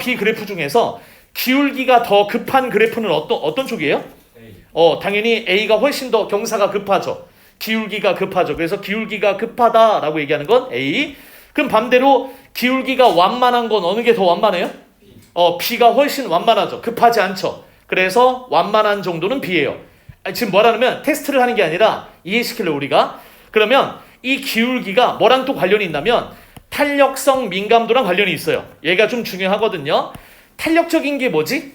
B 그래프 중에서 기울기가 더 급한 그래프는 어떤 쪽이에요? 당연히 A가 훨씬 더 경사가 급하죠. 기울기가 급하죠. 그래서 기울기가 급하다라고 얘기하는 건 A. 그럼 반대로 기울기가 완만한 건 어느 게 더 완만해요? B가 훨씬 완만하죠. 급하지 않죠. 그래서 완만한 정도는 B예요. 지금 뭐라면 테스트를 하는 게 아니라 이해시키려고 우리가. 그러면 이 기울기가 뭐랑 또 관련이 있냐면 탄력성 민감도랑 관련이 있어요. 얘가 좀 중요하거든요. 탄력적인 게 뭐지?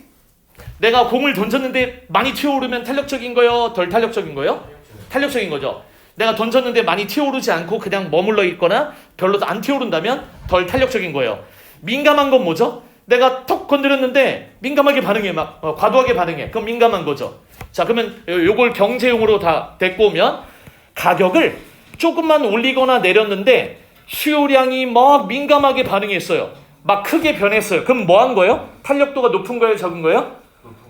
내가 공을 던졌는데 많이 튀어오르면 탄력적인 거요? 덜 탄력적인 거요? 탄력적인 거죠. 내가 던졌는데 많이 튀어오르지 않고 그냥 머물러 있거나 별로 안 튀어오른다면 덜 탄력적인 거예요. 민감한 건 뭐죠? 내가 톡 건드렸는데 민감하게 반응해. 막 과도하게 반응해. 그럼 민감한 거죠. 자, 그러면 요걸 경제용으로 다 데리고 오면 가격을 조금만 올리거나 내렸는데 수요량이 막 민감하게 반응했어요. 막 크게 변했어요. 그럼 뭐 한 거예요? 탄력도가 높은 거예요? 적은 거예요?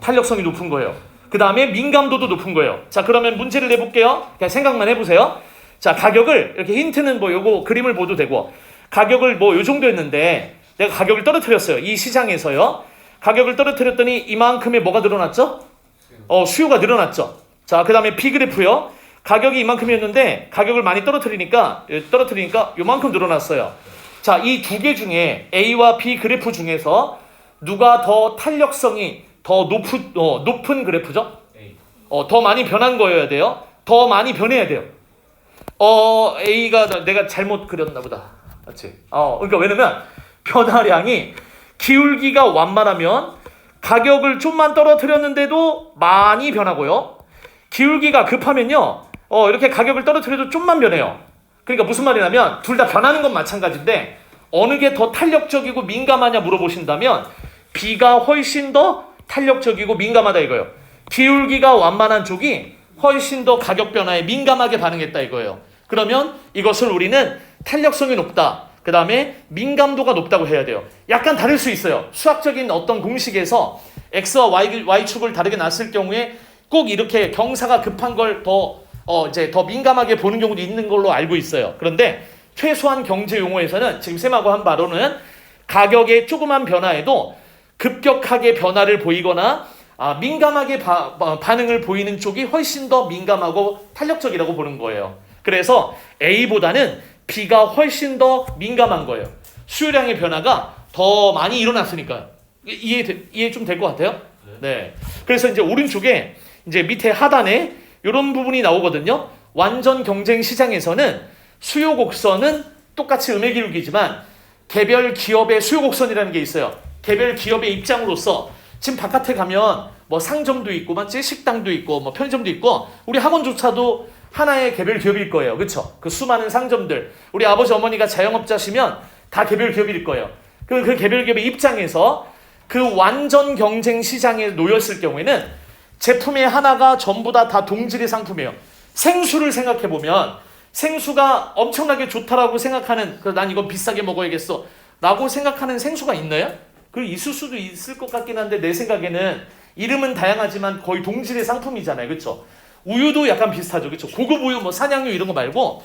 탄력성이 높은 거예요. 그 다음에 민감도도 높은 거예요. 자, 그러면 문제를 내볼게요. 그냥 생각만 해보세요. 자, 가격을 이렇게 힌트는 뭐 요거 그림을 봐도 되고 가격을 뭐 요 정도였는데 내가 가격을 떨어뜨렸어요. 이 시장에서요. 가격을 떨어뜨렸더니 이만큼의 뭐가 늘어났죠? 수요가 늘어났죠. 자, 그 다음에 B 그래프요. 가격이 이만큼이었는데 가격을 많이 떨어뜨리니까 요만큼 늘어났어요. 자, 이 두 개 중에 A와 B 그래프 중에서 누가 더 탄력성이 더 높은 그래프죠? 더 많이 변한 거여야 돼요. 더 많이 변해야 돼요. A가 내가 잘못 그렸나 보다. 맞지? 그러니까 왜냐면 변화량이 기울기가 완만하면 가격을 좀만 떨어뜨렸는데도 많이 변하고요. 기울기가 급하면요. 이렇게 가격을 떨어뜨려도 좀만 변해요. 그러니까 무슨 말이냐면 둘 다 변하는 건 마찬가지인데 어느 게 더 탄력적이고 민감하냐 물어보신다면 B가 훨씬 더 탄력적이고 민감하다 이거예요. 기울기가 완만한 쪽이 훨씬 더 가격 변화에 민감하게 반응했다 이거예요. 그러면 이것을 우리는 탄력성이 높다. 그 다음에 민감도가 높다고 해야 돼요. 약간 다를 수 있어요. 수학적인 어떤 공식에서 X와 Y축을 다르게 놨을 경우에 꼭 이렇게 경사가 급한 걸 더 민감하게 보는 경우도 있는 걸로 알고 있어요. 그런데 최소한 경제 용어에서는 지금 쌤하고 한 바로는 가격의 조그만 변화에도 급격하게 변화를 보이거나 민감하게 반응을 보이는 쪽이 훨씬 더 민감하고 탄력적이라고 보는 거예요. 그래서 A보다는 B가 훨씬 더 민감한 거예요. 수요량의 변화가 더 많이 일어났으니까요. 이해 좀 될 것 같아요? 네. 그래서 이제 오른쪽에 이제 밑에 하단에 이런 부분이 나오거든요. 완전 경쟁 시장에서는 수요 곡선은 똑같이 음의 기울기지만 개별 기업의 수요 곡선이라는 게 있어요. 개별 기업의 입장으로서 지금 바깥에 가면 뭐 상점도 있고 맞지? 식당도 있고 뭐 편의점도 있고 우리 학원조차도 하나의 개별 기업일 거예요. 그렇죠? 그 수많은 상점들. 우리 아버지 어머니가 자영업자시면 다 개별 기업일 거예요. 그 개별 기업의 입장에서 그 완전 경쟁 시장에 놓였을 경우에는 제품의 하나가 전부 다 동질의 상품이에요. 생수를 생각해보면 생수가 엄청나게 좋다라고 생각하는 난 이거 비싸게 먹어야겠어 라고 생각하는 생수가 있나요? 있을 수도 있을 것 같긴 한데 내 생각에는 이름은 다양하지만 거의 동질의 상품이잖아요. 그렇죠? 우유도 약간 비슷하죠. 그렇죠? 고급 우유 뭐 산양유 이런 거 말고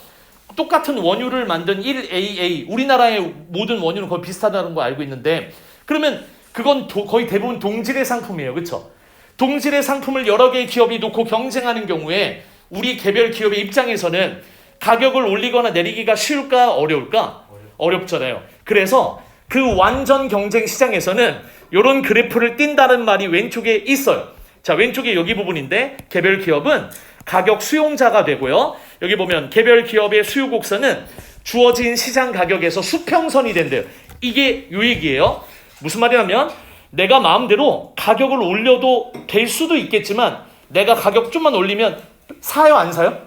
똑같은 원유를 만든 1AA 우리나라의 모든 원유는 거의 비슷하다는 거 알고 있는데 그러면 그건 거의 대부분 동질의 상품이에요. 그렇죠? 동질의 상품을 여러 개의 기업이 놓고 경쟁하는 경우에 우리 개별 기업의 입장에서는 가격을 올리거나 내리기가 쉬울까 어려울까? 어렵잖아요. 그래서 그 완전 경쟁 시장에서는 이런 그래프를 띈다는 말이 왼쪽에 있어요. 자, 왼쪽에 여기 부분인데 개별 기업은 가격 수용자가 되고요. 여기 보면 개별 기업의 수요 곡선은 주어진 시장 가격에서 수평선이 된대요. 이게 요 얘기예요. 무슨 말이냐면 내가 마음대로 가격을 올려도 될 수도 있겠지만 내가 가격 좀만 올리면 사요 안 사요?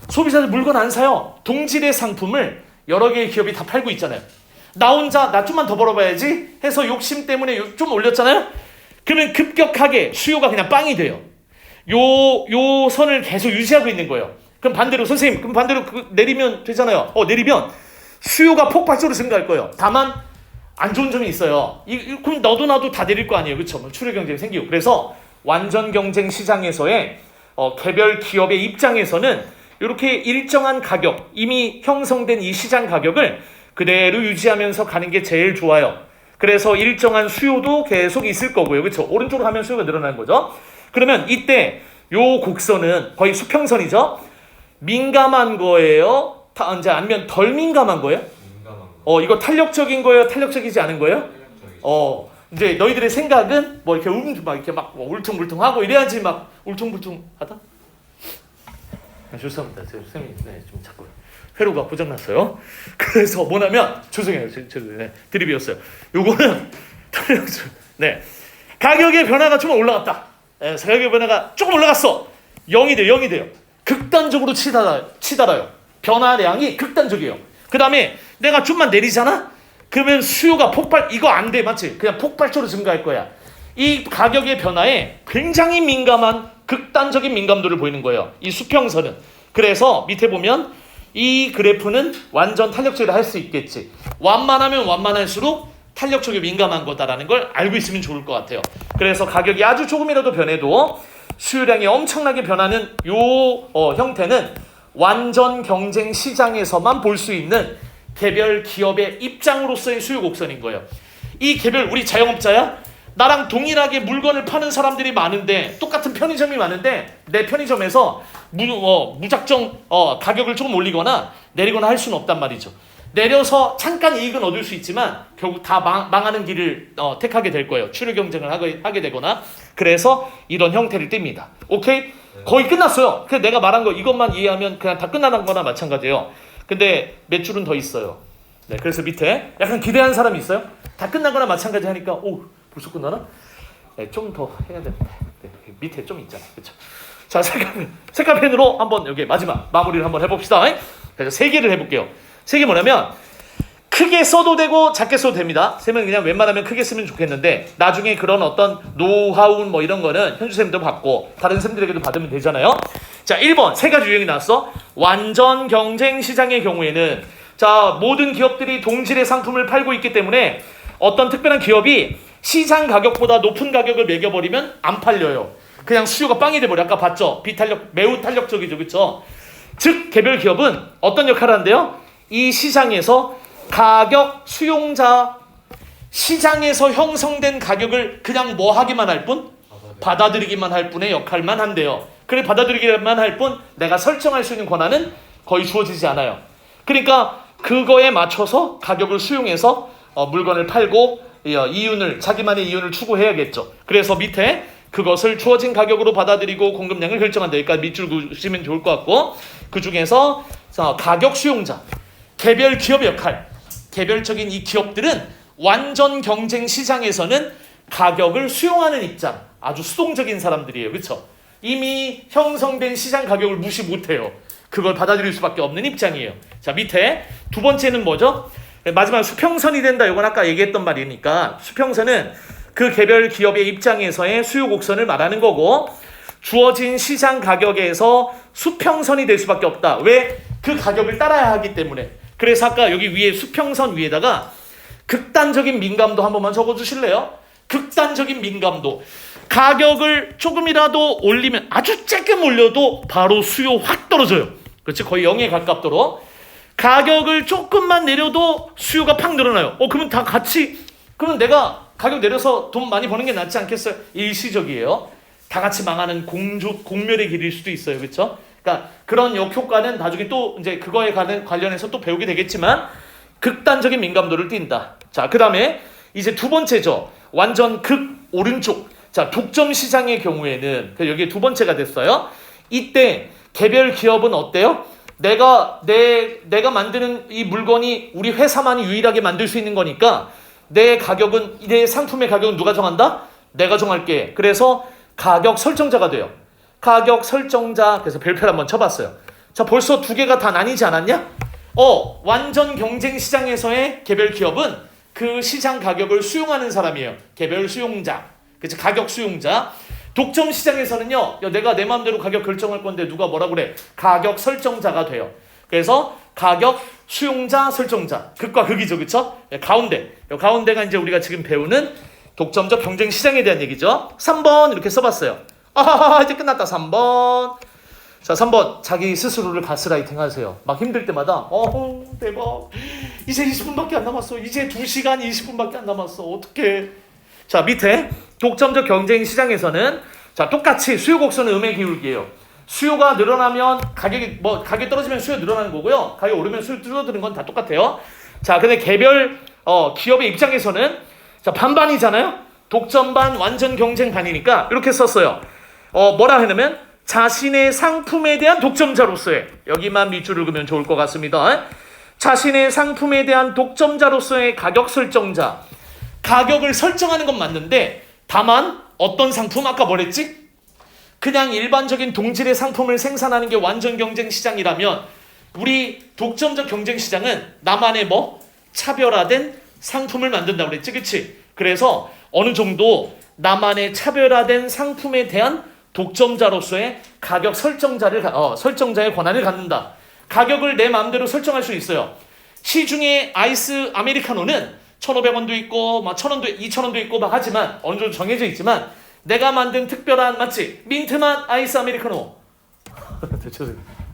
소비자들 물건 안 사요. 동질의 상품을 여러 개의 기업이 다 팔고 있잖아요. 나 혼자 나 좀만 더 벌어봐야지 해서 욕심 때문에 좀 올렸잖아요. 그러면 급격하게 수요가 그냥 빵이 돼요. 요 선을 계속 유지하고 있는 거예요. 그럼 반대로 선생님 그럼 반대로 내리면 되잖아요. 내리면 수요가 폭발적으로 증가할 거예요. 다만 안 좋은 점이 있어요. 그럼 너도 나도 다 내릴 거 아니에요. 그렇죠? 출혈 경쟁이 생기고. 그래서 완전 경쟁 시장에서의 개별 기업의 입장에서는 이렇게 일정한 가격, 이미 형성된 이 시장 가격을 그대로 유지하면서 가는 게 제일 좋아요. 그래서 일정한 수요도 계속 있을 거고요. 그렇죠? 오른쪽으로 가면 수요가 늘어나는 거죠. 그러면 이때 요 곡선은 거의 수평선이죠. 민감한 거예요? 이제 아니면 덜 민감한 거예요? 민감한 거. 이거 탄력적인 거예요? 탄력적이지 않은 거예요? 탄력적이죠. 이제 너희들의 생각은 뭐 이렇게 막 이렇게 막 울퉁불퉁하고 이래야지 막 울퉁불퉁하다? 죄송합니다. 선생님, 좀 자꾸 회로가 고장났어요. 그래서 뭐냐면 죄송해요. 드립이었어요. 요거는 탄력적. 가격의 변화가 좀 올라갔다. 가격의 변화가 조금 올라갔어. 0이 돼요. 극단적으로 치달아요. 변화량이 극단적이에요. 그 다음에 내가 좀만 내리잖아? 그러면 수요가 이거 안 돼, 맞지? 그냥 폭발적으로 증가할 거야. 이 가격의 변화에 굉장히 민감한 극단적인 민감도를 보이는 거예요. 이 수평선은. 그래서 밑에 보면 이 그래프는 완전 탄력적이라 할 수 있겠지. 완만하면 완만할수록 탄력적이 민감한 거다라는 걸 알고 있으면 좋을 것 같아요. 그래서 가격이 아주 조금이라도 변해도 수요량이 엄청나게 변하는 요 형태는 완전 경쟁 시장에서만 볼 수 있는 개별 기업의 입장으로서의 수요 곡선인 거예요. 이 개별 우리 자영업자야? 나랑 동일하게 물건을 파는 사람들이 많은데 똑같은 편의점이 많은데 내 편의점에서 무작정 가격을 조금 올리거나 내리거나 할 수는 없단 말이죠. 내려서 잠깐 이익은 얻을 수 있지만 결국 다 망하는 길을 택하게 될 거예요. 추료 경쟁을 하게 되거나. 그래서 이런 형태를 띱니다. 오케이? 네. 거의 끝났어요. 그래서 내가 말한 거 이것만 이해하면 그냥 다 끝나는 거나 마찬가지예요. 근데 몇 줄은 더 있어요. 그래서 밑에 약간 기대한 사람이 있어요? 다 끝난 거나 마찬가지 하니까 벌써 끝나나? 좀 더 해야 되는데. 밑에 좀 있잖아. 그렇죠? 자, 색깔펜으로 한번 여기 마지막 마무리를 한번 해봅시다. 그래서 3개를 해볼게요. 3개 뭐냐면 크게 써도 되고 작게 써도 됩니다. 쌤은 그냥 웬만하면 크게 쓰면 좋겠는데 나중에 그런 어떤 노하우 뭐 이런 거는 현주쌤도 받고 다른 쌤들에게도 받으면 되잖아요. 자, 1번 3가지 유형이 나왔어. 완전 경쟁 시장의 경우에는 자, 모든 기업들이 동질의 상품을 팔고 있기 때문에 어떤 특별한 기업이 시장 가격보다 높은 가격을 매겨버리면 안 팔려요. 그냥 수요가 빵이 돼버려. 아까 봤죠? 비탄력, 매우 탄력적이죠. 그렇죠? 즉 개별 기업은 어떤 역할을 하는데요? 이 시장에서 가격 수용자, 시장에서 형성된 가격을 그냥 뭐 하기만 할 뿐? 받아들이기만 할 뿐의 역할만 한대요. 그래 받아들이기만 할 뿐 내가 설정할 수 있는 권한은 거의 주어지지 않아요. 그러니까 그거에 맞춰서 가격을 수용해서 물건을 팔고 자기만의 이윤을 추구해야겠죠. 그래서 밑에 그것을 주어진 가격으로 받아들이고 공급량을 결정한다. 여기까지 밑줄 그으시면 좋을 것 같고 그 중에서 가격 수용자, 개별 기업 역할, 개별적인 이 기업들은 완전 경쟁 시장에서는 가격을 수용하는 입장, 아주 수동적인 사람들이에요. 그렇죠? 이미 형성된 시장 가격을 무시 못해요. 그걸 받아들일 수밖에 없는 입장이에요. 자, 밑에 두 번째는 뭐죠? 마지막 수평선이 된다. 이건 아까 얘기했던 말이니까 수평선은 그 개별 기업의 입장에서의 수요 곡선을 말하는 거고 주어진 시장 가격에서 수평선이 될 수밖에 없다. 왜? 그 가격을 따라야 하기 때문에. 그래서 아까 여기 위에 수평선 위에다가 극단적인 민감도 한 번만 적어주실래요? 극단적인 민감도. 가격을 조금이라도 올리면 아주 조금 올려도 바로 수요 확 떨어져요. 그렇지? 거의 0에 가깝도록. 가격을 조금만 내려도 수요가 팍 늘어나요. 그러면 다 같이 그러면 내가 가격 내려서 돈 많이 버는 게 낫지 않겠어요? 일시적이에요. 다 같이 망하는 공멸의 길일 수도 있어요. 그렇죠? 그러니까 그런 역효과는 나중에 또 이제 그거에 관련해서 또 배우게 되겠지만 극단적인 민감도를 띈다. 자, 그 다음에 이제 두 번째죠. 완전 극 오른쪽. 자, 독점 시장의 경우에는 여기 두 번째가 됐어요. 이때 개별 기업은 어때요? 내가 만드는 이 물건이 우리 회사만이 유일하게 만들 수 있는 거니까 내 상품의 가격은 누가 정한다? 내가 정할게. 그래서 가격 설정자가 돼요. 가격 설정자. 그래서 별표를 한번 쳐봤어요. 자, 벌써 두 개가 다 나뉘지 않았냐? 완전 경쟁 시장에서의 개별 기업은 그 시장 가격을 수용하는 사람이에요. 개별 수용자. 그치? 가격 수용자. 독점 시장에서는요, 내가 내 마음대로 가격 결정할 건데 누가 뭐라 그래? 가격 설정자가 돼요. 그래서 가격 수용자, 설정자. 극과 극이죠, 그쵸? 가운데가 이제 우리가 지금 배우는 독점적 경쟁 시장에 대한 얘기죠. 3번 이렇게 써봤어요. 이제 끝났다. 3번. 자, 3번. 자기 스스로를 가스라이팅 하세요. 막 힘들 때마다 대박. 이제 20분밖에 안 남았어. 이제 2시간 20분밖에 안 남았어. 어떡해. 자, 밑에 독점적 경쟁 시장에서는 자, 똑같이 수요 곡선은 음의 기울기예요. 수요가 늘어나면 가격이 가격 떨어지면 수요 늘어나는 거고요. 가격 오르면 수요 줄어드는 건 다 똑같아요. 자, 근데 개별 기업의 입장에서는 자, 반반이잖아요. 독점반 완전 경쟁반이니까 이렇게 썼어요. 뭐라 하냐면 자신의 상품에 대한 독점자로서의 여기만 밑줄을 그으면 좋을 것 같습니다. 자신의 상품에 대한 독점자로서의 가격 설정자. 가격을 설정하는 건 맞는데 다만 어떤 상품 아까 뭐랬지? 그냥 일반적인 동질의 상품을 생산하는 게 완전 경쟁 시장이라면 우리 독점적 경쟁 시장은 나만의 차별화된 상품을 만든다고 그랬지, 그치? 그래서 어느 정도 나만의 차별화된 상품에 대한 독점자로서의 가격 설정자의 권한을 갖는다. 가격을 내 마음대로 설정할 수 있어요. 시중에 아이스 아메리카노는 1,500원도 있고 1,000원도 2,000원도 있고 하지만 어느 정도 정해져 있지만 내가 만든 특별한 맞지? 민트맛 아이스 아메리카노.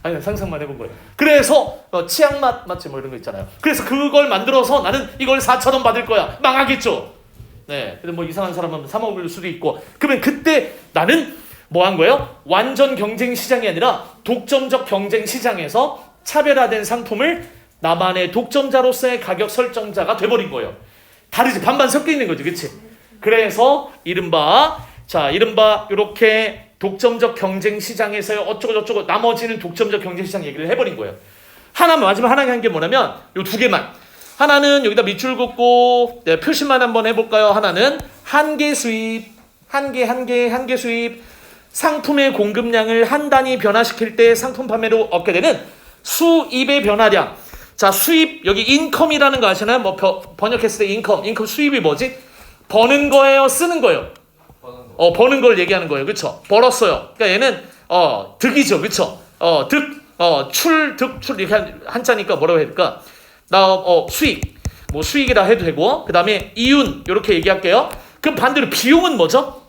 아니 상상만 해본 거예요. 그래서 치약맛 맞지 이런 거 있잖아요. 그래서 그걸 만들어서 나는 이걸 4,000원 받을 거야. 망하겠죠. 네. 근데 이상한 사람은 사 먹을 수도 있고. 그러면 그때 나는 한 거예요? 완전 경쟁 시장이 아니라 독점적 경쟁 시장에서 차별화된 상품을 나만의 독점자로서의 가격 설정자가 돼버린 거예요. 다르지. 반반 섞여 있는 거지, 그렇지? 그래서 이른바 이렇게 독점적 경쟁 시장에서의 어쩌고저쩌고 나머지는 독점적 경쟁 시장 얘기를 해버린 거예요. 마지막 하나 한 게 뭐냐면 요 두 개만. 하나는 여기다 밑줄 긋고 표시만 한번 해볼까요? 하나는 한계 수입, 한계 수입. 상품의 공급량을 한 단위 변화시킬 때 상품 판매로 얻게 되는 수입의 변화량. 자, 수입 여기 인컴이라는 거 아시나요? 번역했을 때 인컴 수입이 뭐지? 버는 거예요, 쓰는 거예요? 버는 걸 얘기하는 거예요, 그렇죠? 벌었어요. 그러니까 얘는 득이죠, 그렇죠? 출 이렇게 한자니까 뭐라고 해야 될까? 수익, 수익이라 해도 되고, 그 다음에 이윤 이렇게 얘기할게요. 그럼 반대로 비용은 뭐죠?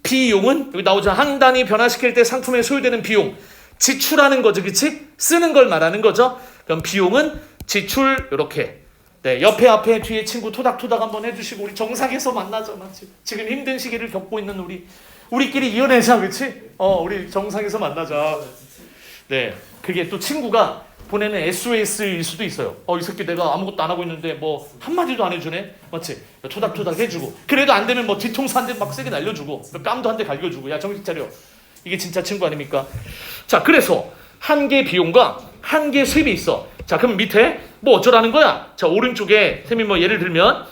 비용은 여기 나오죠. 한 단위 변화시킬 때 상품에 소요되는 비용, 지출하는 거죠, 그렇지? 쓰는 걸 말하는 거죠. 그럼 비용은 지출 이렇게. 네, 옆에 앞에 뒤에 친구 토닥토닥 한번 해주시고 우리 정상에서 만나자, 맞지? 지금 힘든 시기를 겪고 있는 우리끼리 이어내자, 그렇지? 우리 정상에서 만나자. 네, 그게 또 친구가 보내는 SOS일 수도 있어요. 이 새끼 내가 아무것도 안 하고 있는데 한마디도 안 해주네, 맞지? 토닥토닥 해주고 그래도 안 되면 뒤통수 한 대 막 세게 날려주고 뺨도 한 대 갈겨주고 야 정신 차려. 이게 진짜 친구 아닙니까? 자, 그래서 한계 비용과 한계 수입이 있어. 자, 그럼 밑에 어쩌라는 거야? 자, 오른쪽에 쌤이 예를 들면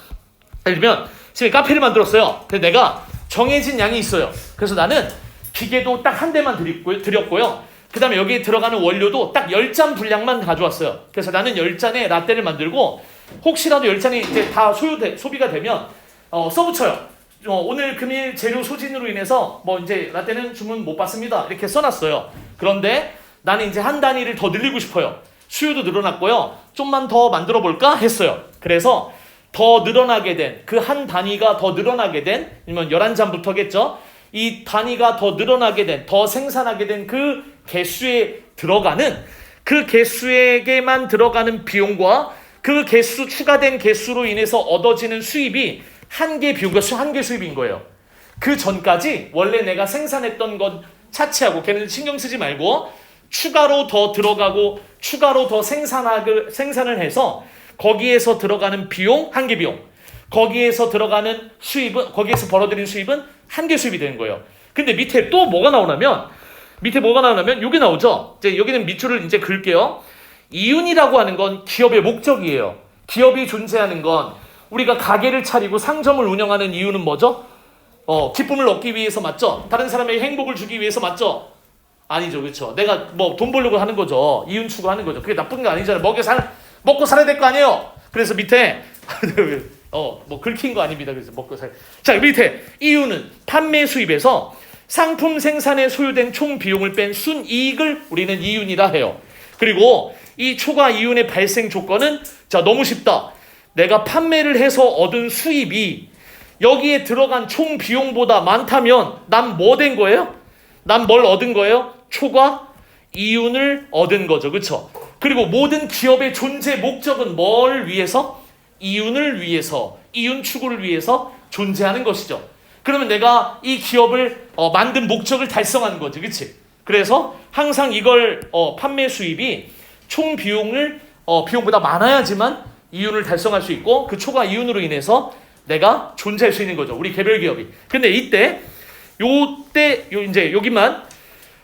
쌤이 카페를 만들었어요. 근데 내가 정해진 양이 있어요. 그래서 나는 기계도 딱 한 대만 드렸고요. 그 다음에 여기에 들어가는 원료도 딱 10잔 분량만 가져왔어요. 그래서 나는 10잔의 라떼를 만들고 혹시라도 10잔이 이제 다 소비가 되면 써붙여요. 오늘 금일 재료 소진으로 인해서 이제 라떼는 주문 못 받습니다. 이렇게 써놨어요. 그런데 나는 이제 한 단위를 더 늘리고 싶어요. 수요도 늘어났고요. 좀만 더 만들어 볼까 했어요. 그래서 더 늘어나게 된 그 한 단위가 더 늘어나게 된 아니면 11잔부터겠죠. 이 단위가 더 늘어나게 된 더 생산하게 된 그 개수에 들어가는 그 개수에게만 들어가는 비용과 그 개수 추가된 개수로 인해서 얻어지는 수입이 한계 비용과 한계 수입인 거예요. 그 전까지 원래 내가 생산했던 건 차치하고 걔는 신경 쓰지 말고 추가로 더 들어가고 추가로 더 생산을 해서 거기에서 들어가는 비용, 한계 비용, 거기에서 들어가는 수입은 거기에서 벌어들인 수입은 한계 수입이 되는 거예요. 근데 밑에 또 뭐가 나오냐면 여기 나오죠. 이제 여기는 밑줄을 이제 그을게요. 이윤이라고 하는 건 기업의 목적이에요. 기업이 존재하는 건 우리가 가게를 차리고 상점을 운영하는 이유는 뭐죠? 기쁨을 얻기 위해서 맞죠? 다른 사람에게 행복을 주기 위해서 맞죠? 아니죠, 그렇죠? 내가 돈 벌려고 하는 거죠. 이윤 추구하는 거죠. 그게 나쁜 게 아니잖아요. 먹고 살아야 될 거 아니에요. 그래서 밑에 긁힌 거 아닙니다. 그래서 먹고 살. 자, 밑에 이윤은 판매 수입에서 상품 생산에 소요된 총 비용을 뺀 순이익을 우리는 이윤이라 해요. 그리고 이 초과 이윤의 발생 조건은 자, 너무 쉽다. 내가 판매를 해서 얻은 수입이 여기에 들어간 총 비용보다 많다면 난 뭐 된 거예요? 난 뭘 얻은 거예요? 초과 이윤을 얻은 거죠. 그렇죠? 그리고 모든 기업의 존재 목적은 뭘 위해서? 이윤을 위해서, 이윤 추구를 위해서 존재하는 것이죠. 그러면 내가 이 기업을 만든 목적을 달성하는 거지, 그렇지? 그래서 항상 이걸 판매 수입이 총 비용을 비용보다 많아야지만 이윤을 달성할 수 있고 그 초과 이윤으로 인해서 내가 존재할 수 있는 거죠. 우리 개별 기업이. 근데 이때 이제 여기만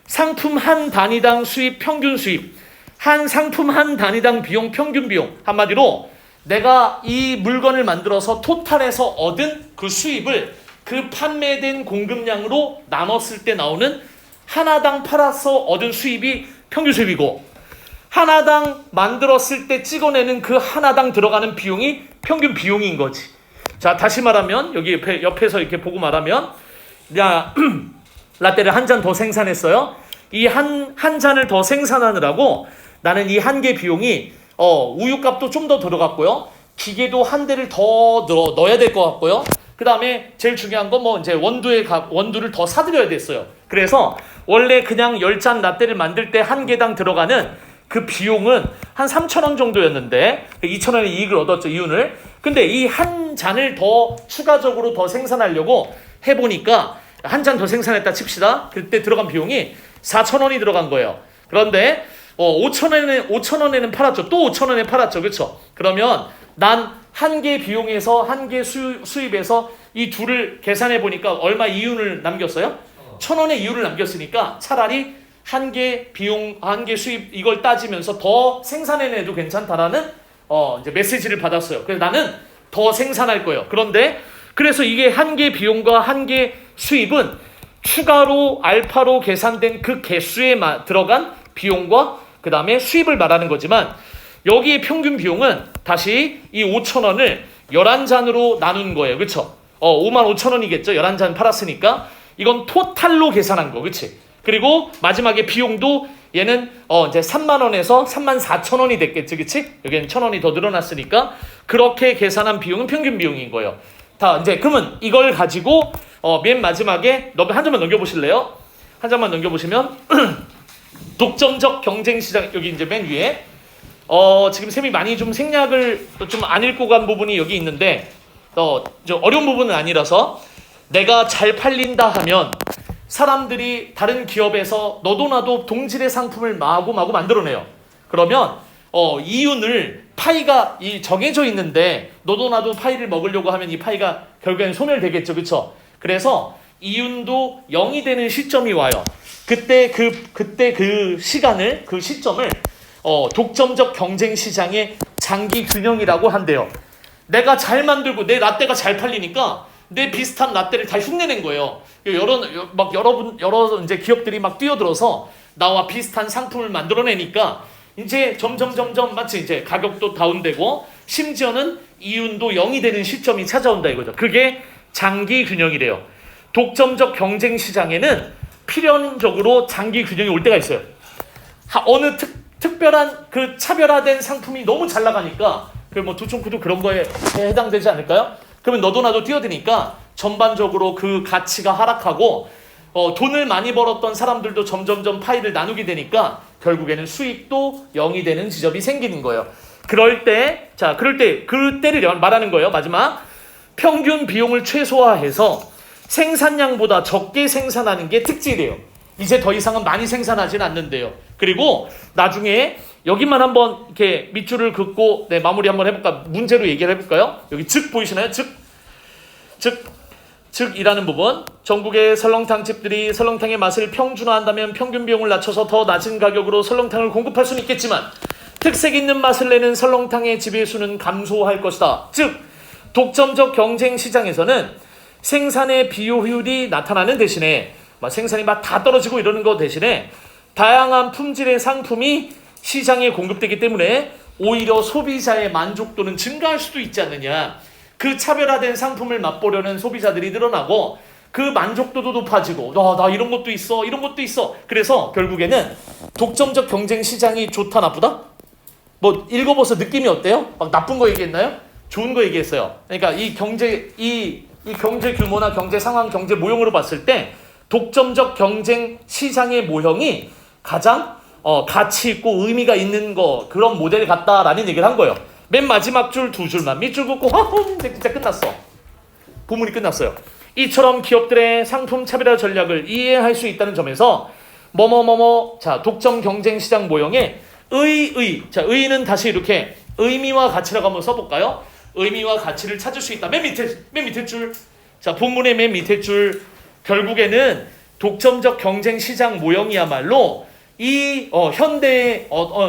상품 한 단위당 수입 평균 수입, 한 상품 한 단위당 비용 평균 비용, 한마디로 내가 이 물건을 만들어서 토탈에서 얻은 그 수입을 그 판매된 공급량으로 나눴을 때 나오는 하나당 팔아서 얻은 수입이 평균 수입이고, 하나당 만들었을 때 찍어내는 그 하나당 들어가는 비용이 평균 비용인 거지. 자, 다시 말하면 여기 옆에서 이렇게 보고 말하면, 야, 라떼를 한 잔 더 생산했어요. 이 한 잔을 더 생산하느라고 나는 이 한 개 비용이 우유값도 좀 더 들어갔고요. 기계도 한 대를 더 넣어야 될 것 같고요. 그 다음에 제일 중요한 건 뭐 이제 원두를 더 사들여야 됐어요. 그래서 원래 그냥 10잔 라떼를 만들 때 한 개당 들어가는 그 비용은 한 3,000원 정도였는데 2,000원의 이익을 얻었죠, 이윤을. 근데 이 한 잔을 더 추가적으로 더 생산하려고 해보니까 한 잔 더 생산했다 칩시다. 그때 들어간 비용이 4,000원이 들어간 거예요. 그런데 5,000원에는 팔았죠. 또 5,000원에 팔았죠. 그렇죠? 그러면 난 한 개 비용에서 한 개 수입에서 이 둘을 계산해 보니까 얼마 이윤을 남겼어요? 1,000원의 이윤을 남겼으니까 차라리 한 개 비용, 한 개 수입 이걸 따지면서 더 생산해내도 괜찮다라는 이제 메시지를 받았어요. 그래서 나는 더 생산할 거예요. 그런데 그래서 이게 한 개 비용과 한 개 수입은 추가로 알파로 계산된 그 개수에 들어간 비용과 그 다음에 수입을 말하는 거지만, 여기에 평균 비용은 다시 이 5,000원을 11잔으로 나눈 거예요. 그쵸? 55,000원이겠죠? 11잔 팔았으니까. 이건 토탈로 계산한 거. 그치? 그리고 마지막에 비용도 얘는 이제 3만원에서 34,000원이 됐겠지. 그치? 여기는 1,000원이 더 늘어났으니까 그렇게 계산한 비용은 평균 비용인 거예요. 다 이제 그러면 이걸 가지고 맨 마지막에 한 점만 넘겨보실래요? 한 점만 넘겨보시면 독점적 경쟁 시장, 여기 이제 맨 위에 지금 쌤이 많이 좀 생략을 좀 안 읽고 간 부분이 여기 있는데 좀 어려운 부분은 아니라서, 내가 잘 팔린다 하면 사람들이 다른 기업에서 너도 나도 동질의 상품을 마구마구 만들어내요. 그러면 이윤을 파이가 정해져 있는데 너도 나도 파이를 먹으려고 하면 이 파이가 결국에는 소멸되겠죠. 그렇죠? 그래서 이윤도 0이 되는 시점이 와요. 그때 그 시점을 독점적 경쟁 시장의 장기 균형이라고 한대요. 내가 잘 만들고 내 라떼가 잘 팔리니까 내 비슷한 라떼를 다 흉내낸 거예요. 여러 이제 기업들이 막 뛰어들어서 나와 비슷한 상품을 만들어내니까 이제 점점 마치 이제 가격도 다운되고 심지어는 이윤도 0이 되는 시점이 찾아온다 이거죠. 그게 장기 균형이래요. 독점적 경쟁 시장에는 필연적으로 장기 균형이 올 때가 있어요. 어느 특별한 그 차별화된 상품이 너무 잘 나가니까, 그 뭐 두총쿠도 그런 거에 해당되지 않을까요? 그러면 너도 나도 뛰어드니까 전반적으로 그 가치가 하락하고 돈을 많이 벌었던 사람들도 점점점 파이를 나누게 되니까 결국에는 수익도 0이 되는 지점이 생기는 거예요. 그럴 때 그때를 말하는 거예요. 마지막 평균 비용을 최소화해서 생산량보다 적게 생산하는 게 특징이래요. 이제 더 이상은 많이 생산하지는 않는데요. 그리고 나중에 여기만 한번 이렇게 밑줄을 긋고 마무리 한번 해볼까? 문제로 얘기를 해볼까요? 여기 즉 보이시나요? 즉이라는 부분. 전국의 설렁탕집들이 설렁탕의 맛을 평준화한다면 평균 비용을 낮춰서 더 낮은 가격으로 설렁탕을 공급할 수는 있겠지만 특색 있는 맛을 내는 설렁탕의 지배수는 감소할 것이다. 즉 독점적 경쟁 시장에서는 생산의 비효율이 나타나는 대신에 생산이 막 다 떨어지고 이러는 것 대신에 다양한 품질의 상품이 시장에 공급되기 때문에 오히려 소비자의 만족도는 증가할 수도 있지 않느냐. 그 차별화된 상품을 맛보려는 소비자들이 늘어나고 그 만족도도 높아지고 나 이런 것도 있어 이런 것도 있어. 그래서 결국에는 독점적 경쟁 시장이 좋다 나쁘다? 뭐 읽어봐서 느낌이 어때요? 막 나쁜 거 얘기했나요? 좋은 거 얘기했어요. 그러니까 이 경제 규모나 경제 상황, 경제 모형으로 봤을 때 독점적 경쟁 시장의 모형이 가장 가치 있고 의미가 있는 거 그런 모델 같다라는 얘기를 한 거예요. 맨 마지막 줄 두 줄만 밑줄 긋고 진짜 끝났어. 부문이 끝났어요. 이처럼 기업들의 상품 차별화 전략을 이해할 수 있다는 점에서 자 독점 경쟁 시장 모형의 자 의는 다시 이렇게 의미와 가치라고 한번 써볼까요? 의미와 가치를 찾을 수 있다. 맨 밑에 줄. 자 본문의 맨 밑에 줄. 결국에는 독점적 경쟁 시장 모형이야말로 이 현대의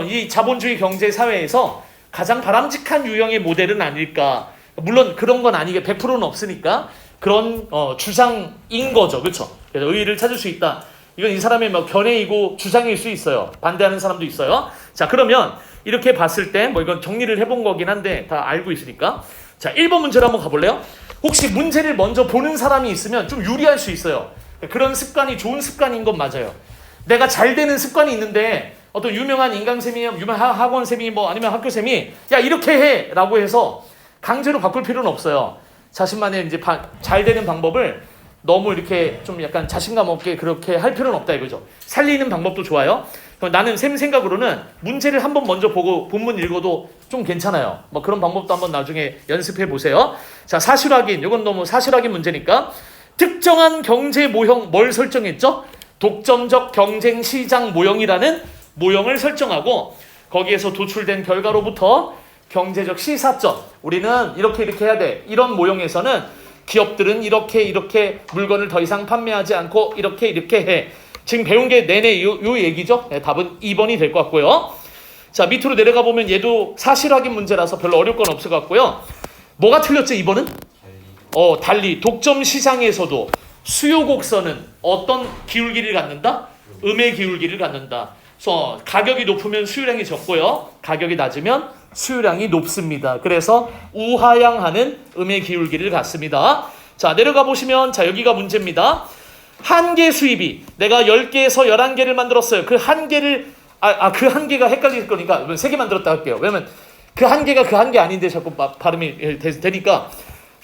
이 자본주의 경제 사회에서 가장 바람직한 유형의 모델은 아닐까. 물론 그런 건 아니게 100%는 없으니까 그런 주장인 거죠. 그렇죠? 그래서 의의를 찾을 수 있다. 이건 이 사람의 뭐 견해이고 주장일 수 있어요. 반대하는 사람도 있어요. 자 그러면 이렇게 봤을 때 뭐 이건 정리를 해본 거긴 한데 다 알고 있으니까 자 1번 문제로 한번 가볼래요? 혹시 문제를 먼저 보는 사람이 있으면 좀 유리할 수 있어요. 그런 습관이 좋은 습관인 건 맞아요. 내가 잘 되는 습관이 있는데 어떤 유명한 인강쌤이 유명한 학원쌤이 뭐 아니면 학교쌤이 야 이렇게 해 라고 해서 강제로 바꿀 필요는 없어요. 자신만의 이제 잘 되는 방법을 너무 이렇게 좀 약간 자신감 없게 그렇게 할 필요는 없다 이거죠. 살리는 방법도 좋아요. 나는 쌤 생각으로는 문제를 한번 먼저 보고 본문 읽어도 좀 괜찮아요. 뭐 그런 방법도 한번 나중에 연습해 보세요. 자 사실 확인. 이건 너무 사실 확인 문제니까 특정한 경제 모형 뭘 설정했죠? 독점적 경쟁 시장 모형이라는 모형을 설정하고 거기에서 도출된 결과로부터 경제적 시사점. 우리는 이렇게 해야 돼. 이런 모형에서는 기업들은 이렇게 물건을 더 이상 판매하지 않고 이렇게 해. 지금 배운 게 내내 요 얘기죠. 네, 답은 2번이 될 것 같고요. 자 밑으로 내려가 보면 얘도 사실 확인 문제라서 별로 어려울 건 없을 것 같고요. 뭐가 틀렸죠 2번은? 달리 독점 시장에서도 수요 곡선은 어떤 기울기를 갖는다? 음의 기울기를 갖는다. 그래서 가격이 높으면 수요량이 적고요. 가격이 낮으면 수요량이 높습니다. 그래서 우하향하는 음의 기울기를 갖습니다. 자 내려가 보시면 자 여기가 문제입니다. 한 개 수입이 내가 10개에서 11개를 만들었어요. 그 한 개를 그 한 개가 헷갈릴 거니까 3개 만들었다 할게요. 왜냐면 그 한 개가 그 한 개 아닌데 자꾸 발음이 되니까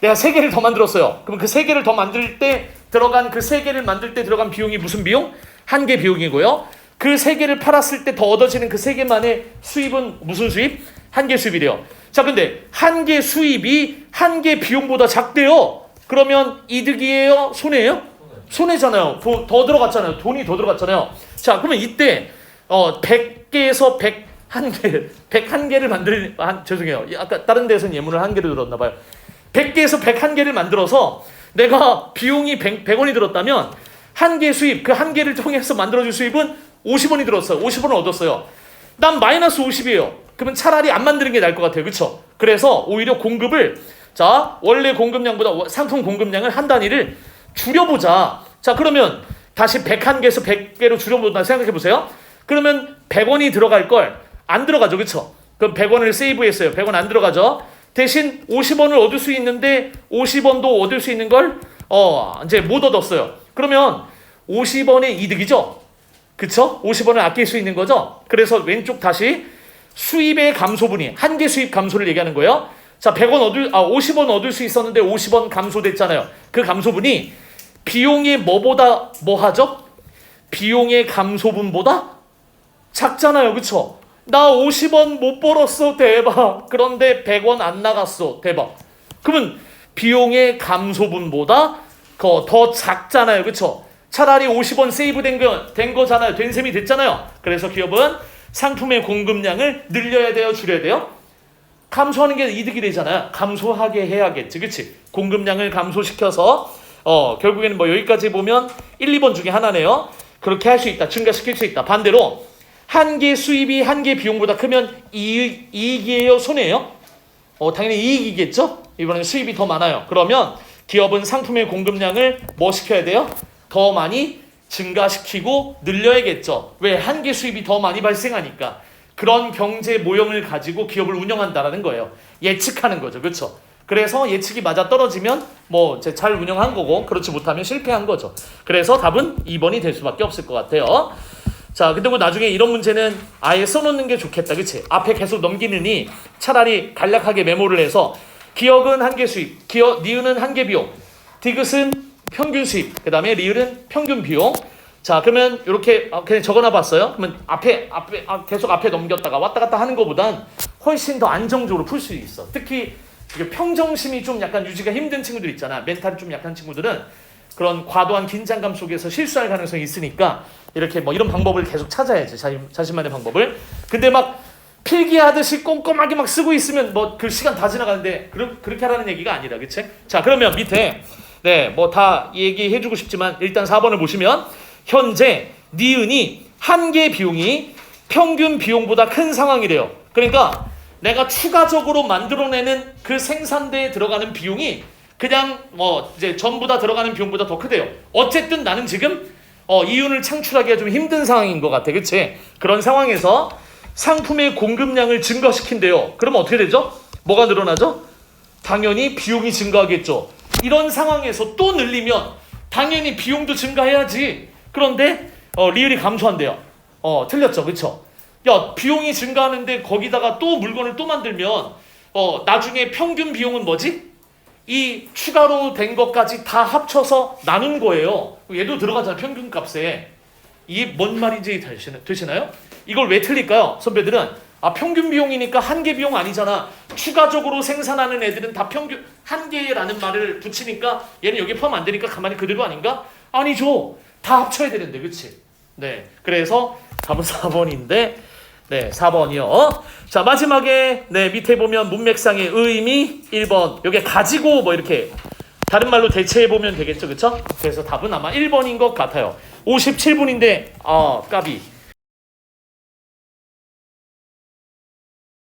내가 3개를 더 만들었어요. 그럼 그 3개를 더 만들 때 들어간 그 3개를 만들 때 들어간 비용이 무슨 비용? 한 개 비용이고요. 그 3개를 팔았을 때 더 얻어지는 그 3개만의 수입은 무슨 수입? 한 개 수입이래요. 자 근데 한 개 수입이 한 개 비용보다 작대요. 그러면 이득이에요? 손해예요? 손해잖아요. 더 들어갔잖아요. 돈이 더 들어갔잖아요. 자 그러면 이때 100개에서 101개를 만들 죄송해요. 아까 다른 데서는 예문을 한 개를 들었나 봐요. 100개에서 101개를 만들어서 내가 비용이 100원이 들었다면 한 개 수입 그 한 개를 통해서 만들어줄 수입은 50원이 들었어요. 50원을 얻었어요. 난 마이너스 50이에요. 그러면 차라리 안 만드는 게 나을 것 같아요. 그렇죠? 그래서 오히려 공급을 원래 공급량보다 상품 공급량을 한 단위를 줄여보자. 자 그러면 다시 101개에서 100개로 줄여보자 생각해 보세요. 그러면 100원이 들어갈 걸 안 들어가죠. 그렇죠? 그럼 100원을 세이브했어요. 100원 안 들어가죠. 대신 50원을 얻을 수 있는데 50원도 얻을 수 있는 걸 이제 못 얻었어요. 그러면 50원의 이득이죠. 그쵸? 50원을 아낄 수 있는 거죠. 그래서 왼쪽 다시 수입의 감소분이 한 개 수입 감소를 얘기하는 거예요. 자 50원 얻을 수 있었는데 50원 감소됐잖아요. 그 감소분이 비용이 뭐보다 뭐하죠? 비용의 감소분보다 작잖아요. 그쵸? 나 50원 못 벌었어. 대박. 그런데 100원 안 나갔어. 대박. 그러면 비용의 감소분보다 더 작잖아요. 그쵸? 차라리 50원 세이브 된 거잖아요. 된 셈이 됐잖아요. 그래서 기업은 상품의 공급량을 늘려야 돼요? 줄여야 돼요? 감소하는 게 이득이 되잖아요. 감소하게 해야겠지. 그치? 공급량을 감소시켜서 결국에는 뭐 여기까지 보면 1, 2번 중에 하나네요. 그렇게 할 수 있다. 증가시킬 수 있다. 반대로 한 개 수입이 한 개 비용보다 크면 이익이에요? 손해예요? 당연히 이익이겠죠? 이번엔 수입이 더 많아요. 그러면 기업은 상품의 공급량을 뭐 시켜야 돼요? 더 많이 증가시키고 늘려야겠죠. 왜? 한 개 수입이 더 많이 발생하니까. 그런 경제 모형을 가지고 기업을 운영한다라는 거예요. 예측하는 거죠. 그렇죠? 그래서 예측이 맞아 떨어지면 뭐 잘 운영한 거고 그렇지 못하면 실패한 거죠. 그래서 답은 2번이 될 수밖에 없을 것 같아요. 자, 근데 뭐 나중에 이런 문제는 아예 써놓는 게 좋겠다. 그치? 앞에 계속 넘기느니 차라리 간략하게 메모를 해서 기억은 한 개 수입, 니은은 한 개 비용, 디귿은 평균 수입, 그 다음에 리을은 평균 비용. 자, 그러면 이렇게 그냥 적어놔 봤어요. 그러면 계속 앞에 넘겼다가 왔다 갔다 하는 것보단 훨씬 더 안정적으로 풀 수 있어. 특히 이게 평정심이 좀 약간 유지가 힘든 친구들 있잖아. 멘탈이 좀 약한 친구들은 그런 과도한 긴장감 속에서 실수할 가능성이 있으니까 이렇게 뭐 이런 방법을 계속 찾아야지. 자신만의 방법을. 근데 막 필기하듯이 꼼꼼하게 막 쓰고 있으면 뭐 그 시간 다 지나가는데 그렇게 하라는 얘기가 아니라, 그치? 자, 그러면 밑에 뭐 다 얘기해주고 싶지만 일단 4번을 보시면 현재 니은이 한 개 비용이 평균 비용보다 큰 상황이래요. 그러니까 내가 추가적으로 만들어내는 그 생산대에 들어가는 비용이 그냥 뭐 이제 전부 다 들어가는 비용보다 더 크대요. 어쨌든 나는 지금 이윤을 창출하기가 좀 힘든 상황인 것 같아, 그치? 그런 상황에서 상품의 공급량을 증가시킨대요. 그러면 어떻게 되죠? 뭐가 늘어나죠? 당연히 비용이 증가하겠죠. 이런 상황에서 또 늘리면 당연히 비용도 증가해야지. 그런데 리을이 감소한대요. 틀렸죠, 그렇죠? 야, 비용이 증가하는데 거기다가 또 물건을 또 만들면 나중에 평균 비용은 뭐지? 이 추가로 된 것까지 다 합쳐서 나눈 거예요. 얘도 들어가잖아, 평균 값에. 이게 뭔 말인지 되시나요? 이걸 왜 틀릴까요? 선배들은 평균 비용이니까 한 개 비용 아니잖아. 추가적으로 생산하는 애들은 다 평균 한 개라는 말을 붙이니까 얘는 여기 포함 안 되니까 가만히 그대로 아닌가? 아니죠. 다 합쳐야 되는데, 그치? 네, 그래서 답은 4번인데 4번이요. 자, 마지막에 밑에 보면 문맥상의 의미 1번. 여기 가지고 뭐 이렇게 다른 말로 대체해 보면 되겠죠, 그쵸? 그래서 답은 아마 1번인 것 같아요. 57분인데 까비.